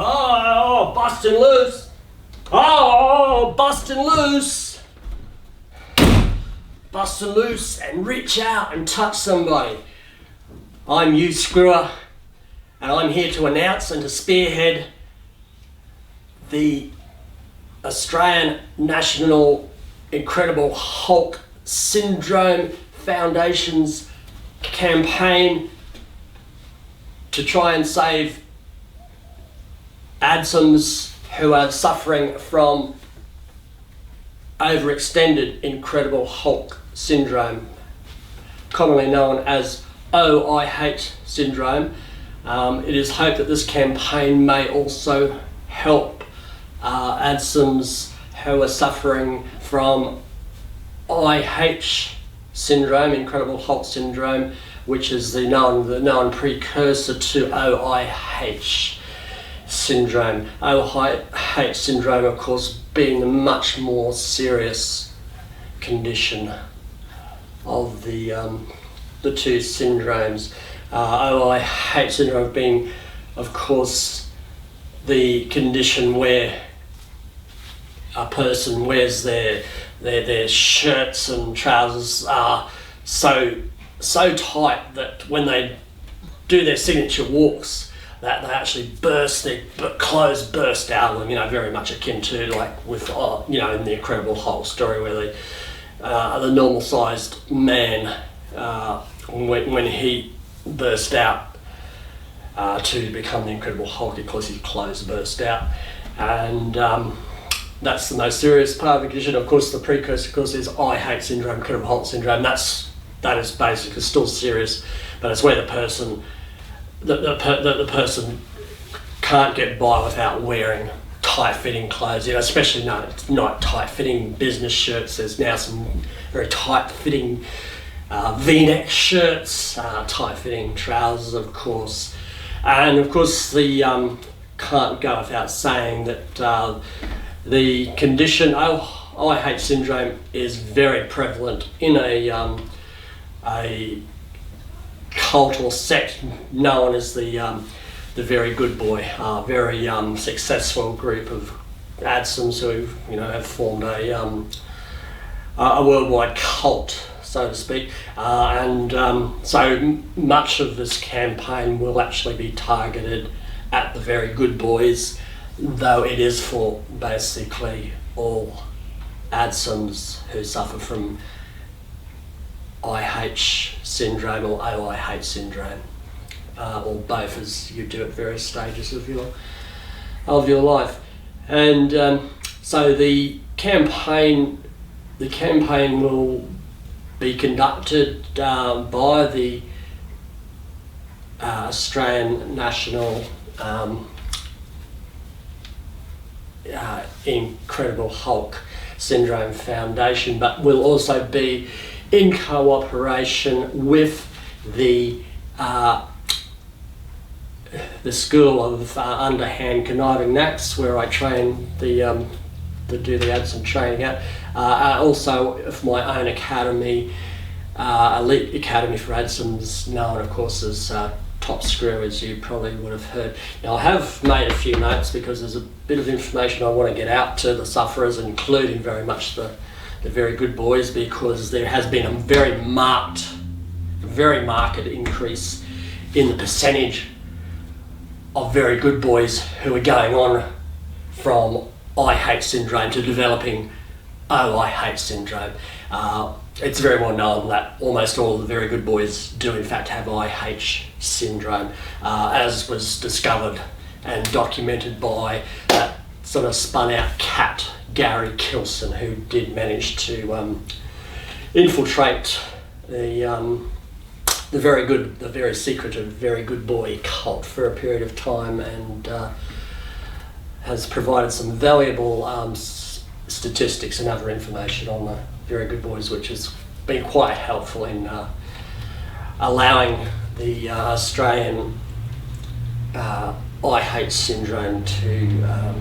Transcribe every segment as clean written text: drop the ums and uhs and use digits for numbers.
Oh, busting loose. Oh, busting loose. Busting loose and reach out and touch somebody. I'm Hugh Screwer, and I'm here to announce and to spearhead the Australian National Incredible Hulk Syndrome Foundation's campaign to try and save ADSOMs who are suffering from overextended Incredible Hulk Syndrome, commonly known as OIH syndrome. It is hoped that this campaign may also help ADSOMs who are suffering from IH syndrome, Incredible Hulk syndrome, which is the known precursor to OIH syndrome. OIH syndrome, of course, being the much more serious condition of the two syndromes. OIH syndrome being, of course, the condition where a person wears their shirts and trousers are so tight that when they do their signature walks, that they actually burst, their clothes burst out of them, very much akin to like with, in the Incredible Hulk story where the normal sized man, when he burst out to become the Incredible Hulk, of course his clothes burst out. And that's the most serious part of the condition. Of course, the precursor, of course, is IH syndrome, Incredible Hulk syndrome. That is basically still serious, but it's where the person can't get by without wearing tight-fitting clothes. Especially not tight-fitting business shirts. There's now some very tight-fitting V-neck shirts, tight-fitting trousers, of course, and of course the can't go without saying that the condition IH syndrome is very prevalent in a cult or sect known as the Very Good Boy, very successful group of ADSOMs who have formed a worldwide cult, so to speak, and so much of this campaign will actually be targeted at the Very Good Boys, though it is for basically all ADSOMs who suffer from IH syndrome or OIH syndrome, or both, as you do at various stages of your life. And so the campaign will be conducted by the Australian National Incredible Hulk Syndrome Foundation, but will also be in cooperation with the School of Underhand Conniving Knacks, where I train do the ADSOM training at. Also of my own academy, Elite Academy for ADSOMs, known of course as Top Screw, as you probably would have heard. Now I have made a few notes because there's a bit of information I want to get out to the sufferers, including very much the Very Good Boys, because there has been a very marked increase in the percentage of Very Good Boys who are going on from IH syndrome to developing OIH syndrome. It's very well known that almost all of the Very Good Boys do in fact have IH syndrome, as was discovered and documented by that sort of spun out cat, Gary Kilson, who did manage to infiltrate the very secretive Very Good Boy cult for a period of time, and has provided some valuable statistics and other information on the Very Good Boys, which has been quite helpful in allowing the Australian IH syndrome to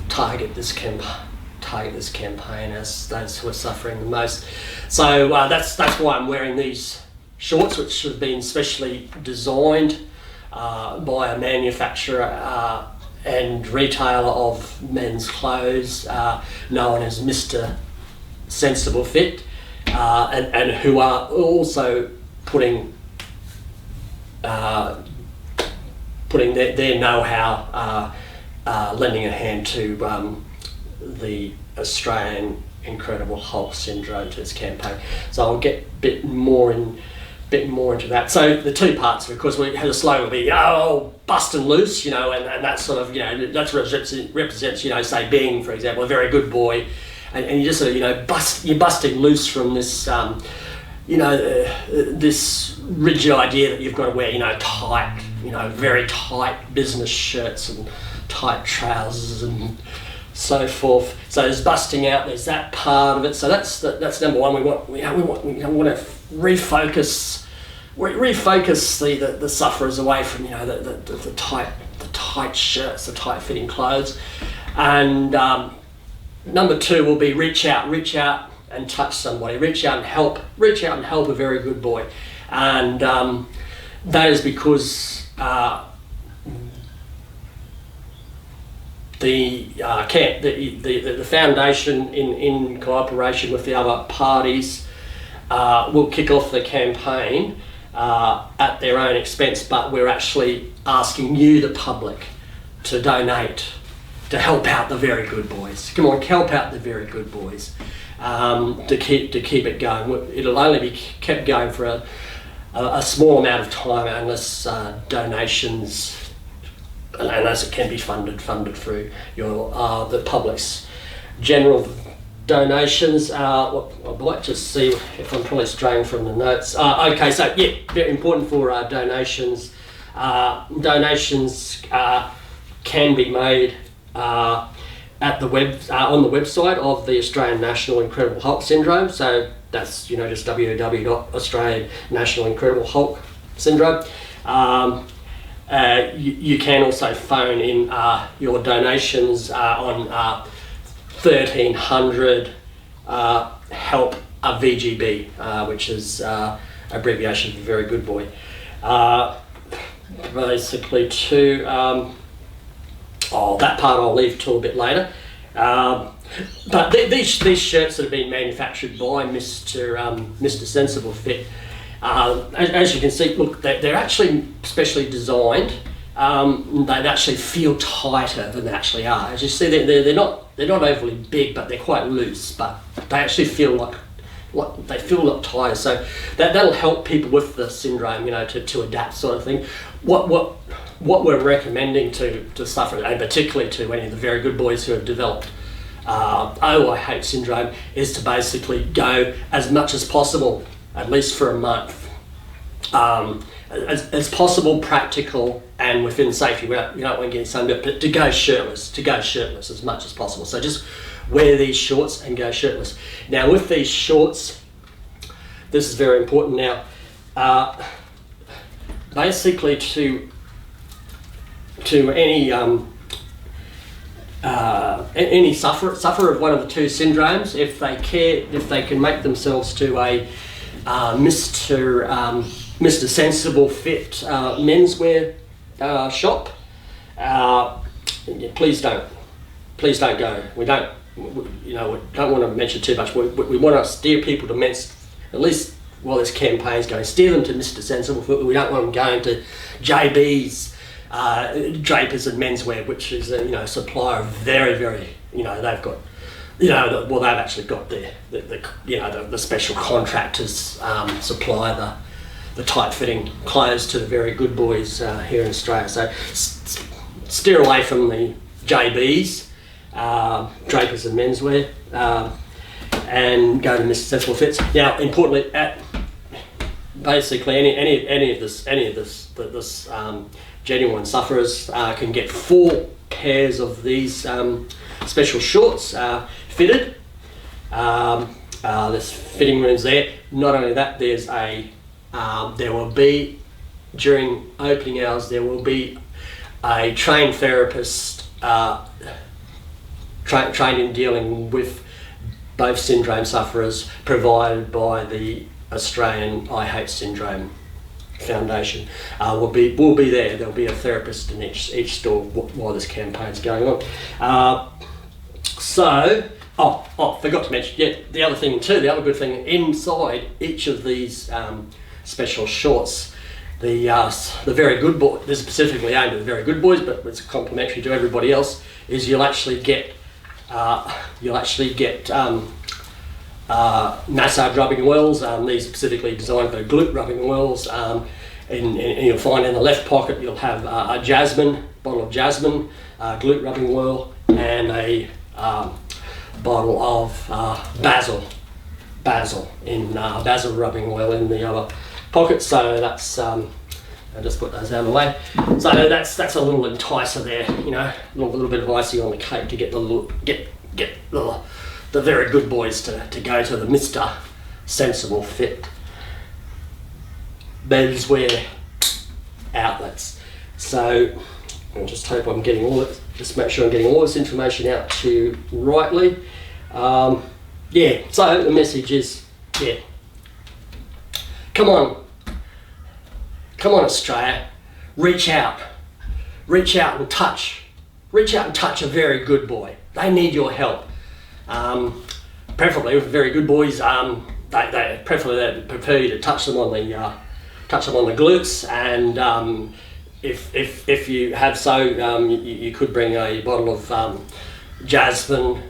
target this campaign as those who are suffering the most. So that's why I'm wearing these shorts, which have been specially designed by a manufacturer and retailer of men's clothes, known as Mr. Sensible Fit, and who are also putting their know-how, lending a hand to the Australian Incredible Hulk Syndrome, to this campaign. So I'll get a bit more into that. So the two parts, of course, we had a slogan will be, busting loose, and that sort of, that represents, say being, for example, a very good boy, and you just sort of, you're busting loose from this, this rigid idea that you've got to wear, tight, very tight business shirts and tight trousers and so forth. So there's busting out. There's that part of it. So that's number one. We want to refocus the sufferers away from the tight shirts, the tight fitting clothes, and number two will be reach out and touch somebody. Reach out and help a very good boy, and that is because the foundation, in cooperation with the other parties, will kick off the campaign at their own expense, but we're actually asking you, the public, to donate to help out the very good boys. Come on, help out the very good boys, to keep it going. It'll only be kept going for a small amount of time unless donations, unless it can be funded through the public's general donations. I might just see if I'm probably straying from the notes. Okay, so yeah, very important for donations. Donations can be made at the on the website of the Australian National Incredible Hulk Syndrome. So that's just www.Australian National Incredible Hulk Syndrome. You can also phone in your donations on 1300 help a VGB, which is abbreviation for very good boy. Basically, that part I'll leave till a bit later. But these shirts that have been manufactured by Mr. Sensible Fit, as you can see, look, they're actually specially designed. They actually feel tighter than they actually are. As you see, they're not overly big, but they're quite loose. But they actually feel like they feel a lot tighter. So that'll help people with the syndrome, to adapt, sort of thing. What we're recommending to sufferers, and particularly to any of the very good boys who have developed I hate syndrome, is to basically go as much as possible, at least for a month, as possible, practical and within safety. You don't want to get sunburned, but to go shirtless as much as possible. So just wear these shorts and go shirtless. Now with these shorts, this is very important now. Basically, to any sufferer of one of the two syndromes, if they can make themselves to a Mr. Sensible Fit menswear shop, please don't go. We don't want to mention too much. We want to steer people to at least while this campaign's going, steer them to Mr. Sensible Fit. We don't want them going to JB's, Drapers and Menswear, which is a supplier of very, very, they've got, they've actually got the special contractors supply the tight-fitting clothes to the very good boys here in Australia. So steer away from the JB's, Drapers and Menswear, and go to Mr. Sensible Fits. Now, importantly, basically any of this genuine sufferers can get 4 pairs of these special shorts fitted. There's fitting rooms there. Not only that, there's there will be, during opening hours, there will be a trained therapist trained in dealing with both syndrome sufferers, provided by the Australian I Hate Syndrome foundation will be there. There'll be a therapist in each store while this campaign's going on. Forgot to mention, the other thing too, the other good thing, inside each of these special shorts, the very good boy, this is specifically aimed at the very good boys, but it's complimentary to everybody else, is you'll actually get massage rubbing oils. These are specifically designed for glute rubbing oils. And you'll find in the left pocket you'll have a bottle of jasmine, glute rubbing oil, and a bottle of basil rubbing oil in the other pocket. So that's I'll just put those out of the way. So that's a little enticer there, a little bit of icing on the cake to get the very good boys to go to the Mr. Sensible Fit menswear outlets. So I'll just hope I'm getting just make sure I'm getting all this information out to you rightly. So the message is, come on Australia, reach out and touch a very good boy. They need your help. Preferably with very good boys, they prefer you to touch them on the glutes, and if you have so, you could bring a bottle of jasmine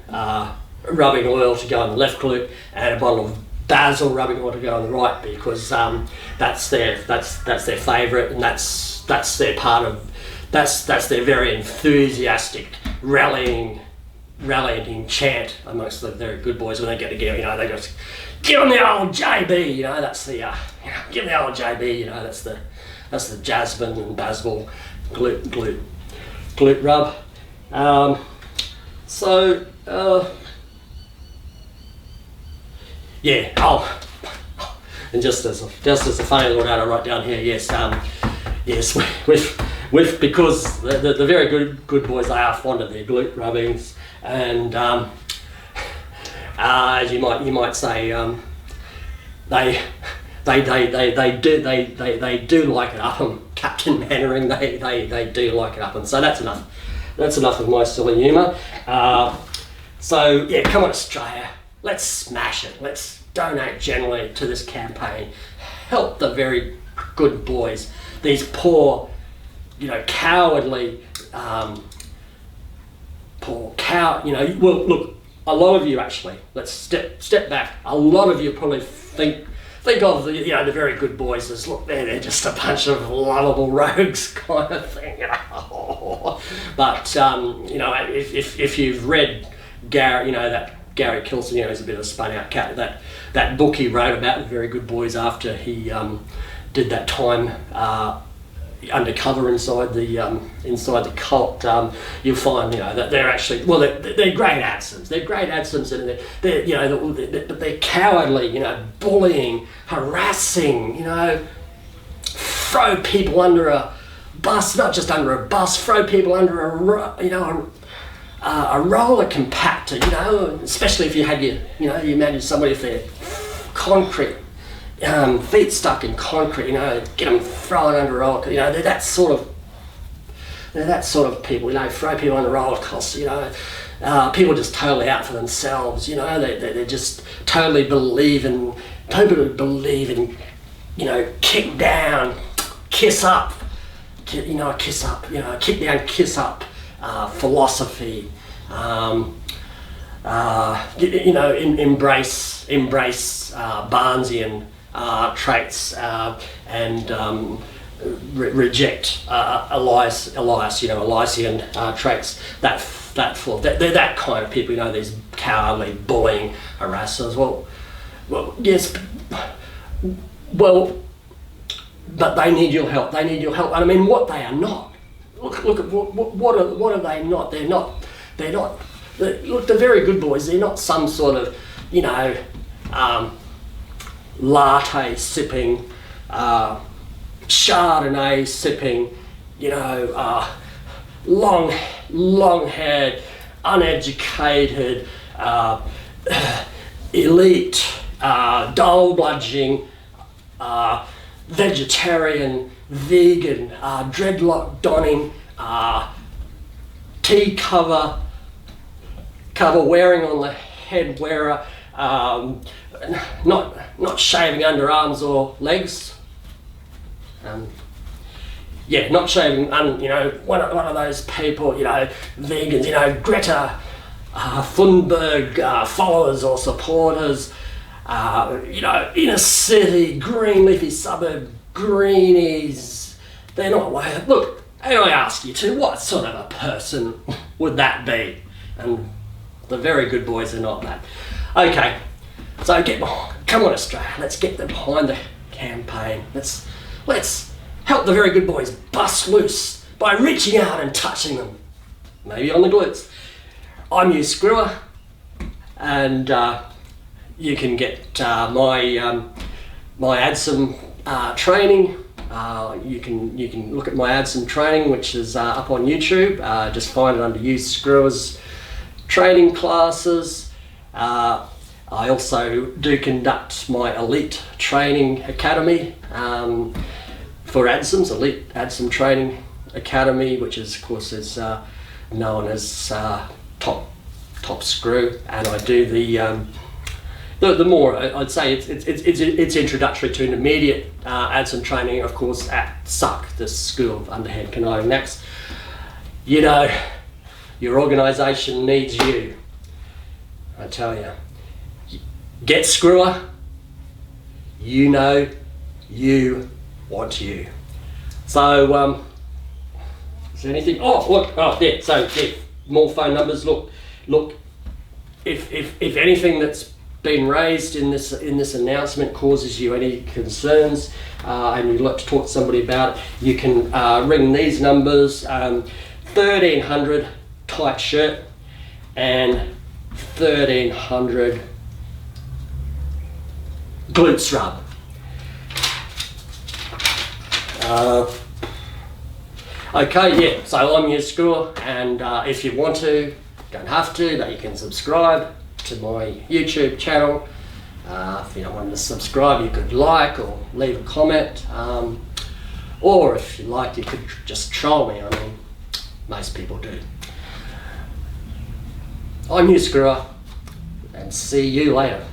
rubbing oil to go on the left glute, and a bottle of basil rubbing oil to go on the right, because that's their favourite, and that's their part of that's their very enthusiastic rallying chant amongst the very good boys when they get together. They go, get on the old JB. That's the get on the old JB. That's the jasmine and basil glute rub. And just as a funny little note I write down here, because the very good boys, they are fond of their glute rubbings, and as you might say, they do like it up 'em. Captain Mannering, they do like it up 'em. So that's enough of my silly humour. Come on Australia, let's smash it. Let's donate generally to this campaign. Help the very good boys. These poor, cowardly, well, look, a lot of you actually, let's step back. A lot of you probably think of the very good boys as, look, they're just a bunch of lovable rogues kind of thing. But if you've read Gary, that Gary Kilson, he's a bit of a spun out cat. That book he wrote about the very good boys after he did that time undercover inside the cult, you'll find that they're actually, well, they're great Adsons. They're great Adsons, and they're cowardly, bullying, harassing, throw people under a bus, not just under a bus, throw people under a roller compactor, especially if you had you imagine somebody if they're concrete, feet stuck in concrete, get them thrown under a roller, they're that sort of people, throw people under roller coasters, people just totally out for themselves, they just totally believe in, kick down, kiss up, kick down, kiss up, philosophy, embrace Barnesian traits, and reject Elysian traits. They're that kind of people. These cowardly, bullying harassers. Well, yes. Well, but they need your help. And I mean, what they are not. Look at what are they not? They're not. Look, the very good boys. They're not some sort of latte sipping, Chardonnay sipping, long-haired, uneducated, elite, dole bludging, vegetarian, vegan, dreadlock donning, tea cover wearing on the head wearer, not shaving underarms or legs. Not shaving, one of those people, vegans, Greta Thunberg followers or supporters, inner city, green leafy suburb greenies. They're not worth it. Look, and I ask you too, what sort of a person would that be? And the very good boys are not that. Okay, so come on Australia, let's get them behind the campaign. Let's help the very good boys bust loose by reaching out and touching them, maybe on the glutes. I'm Hugh Screwer, and you can get my ADSOM training. You can look at my ADSOM training, which is up on YouTube. Just find it under Hugh Screwer's training classes. I also do conduct my Elite Training Academy for ADSOMs, Elite ADSOM Training Academy, which is, of course, is known as Top Screw, and I do the more, I'd say it's introductory to intermediate ADSOM training, of course, at SUC, the School of Underhand Canoeing. Next, your organisation needs you. I tell you, get Screwer. You want you. So, is there anything? Oh, look. Oh, there. So, yeah, more phone numbers. Look. If anything that's been raised in this announcement causes you any concerns, and you'd like to talk to somebody about it, you can ring these numbers: 1300 tight shirt and 1300 glute rub. Okay, yeah, so I'm Hugh Screwer, and if you want to, don't have to, but you can subscribe to my YouTube channel. If you don't want to subscribe, you could like or leave a comment, or if you like, you could just troll me. I mean, most people do. I'm Hugh Screwer, and see you later.